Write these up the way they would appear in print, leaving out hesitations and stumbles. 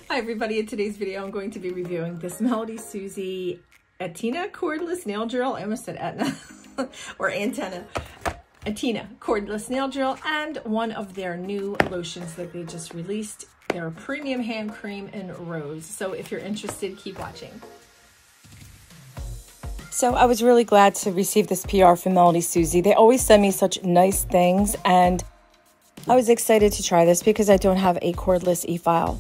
Hi everybody, in today's video I'm going to be reviewing this Melody Susie Atina cordless nail drill. I almost said Etna or antenna. Atina cordless nail drill and one of their new lotions that they just released. They're a premium hand cream in rose. So if you're interested, keep watching. So I was really glad to receive this PR from Melody Susie. They always send me such nice things, and I was excited to try this because I don't have a cordless e-file.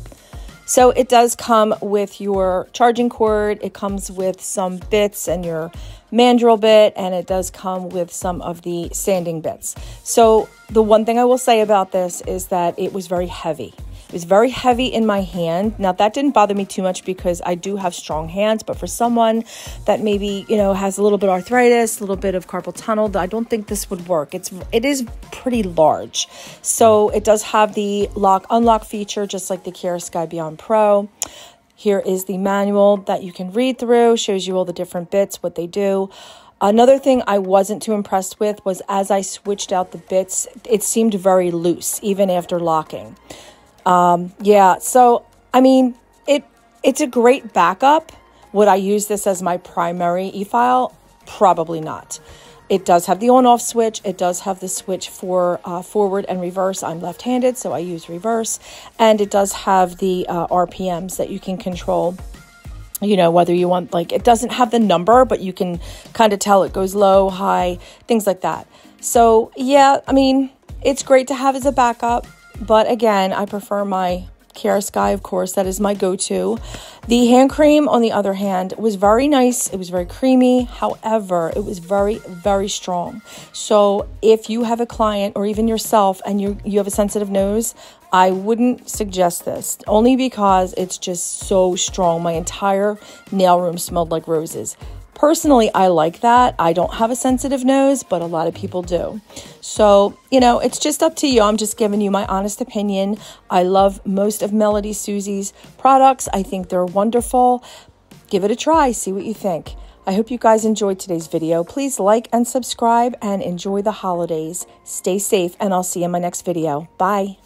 So it does come with your charging cord, it comes with some bits and your mandrel bit, and it does come with some of the sanding bits. So the one thing I will say about this is that it was very heavy. It was very heavy in my hand. Now that didn't bother me too much because I do have strong hands, but for someone that maybe, you know, has a little bit of arthritis, a little bit of carpal tunnel, I don't think this would work. It is pretty large. So it does have the lock unlock feature, just like the Kiara Sky Beyond Pro. Here is the manual that you can read through, shows you all the different bits, what they do. Another thing I wasn't too impressed with was as I switched out the bits, it seemed very loose, even after locking. Yeah, so, I mean, it's a great backup. Would I use this as my primary e-file? Probably not. It does have the on-off switch. It does have the switch for forward and reverse. I'm left-handed, so I use reverse. And it does have the RPMs that you can control, you know, whether you want, like, it doesn't have the number, but you can kind of tell it goes low, high, things like that. So, yeah, I mean, it's great to have as a backup. But again, I prefer my Kiara Sky, of course, that is my go-to. The hand cream, on the other hand, was very nice. It was very creamy. However, it was very, very strong. So if you have a client or even yourself and you have a sensitive nose, I wouldn't suggest this, only because it's just so strong. My entire nail room smelled like roses. Personally, I like that. I don't have a sensitive nose, but a lot of people do. So, you know, it's just up to you. I'm just giving you my honest opinion. I love most of Melody Susie's products. I think they're wonderful. Give it a try. See what you think. I hope you guys enjoyed today's video. Please like and subscribe and enjoy the holidays. Stay safe, and I'll see you in my next video. Bye.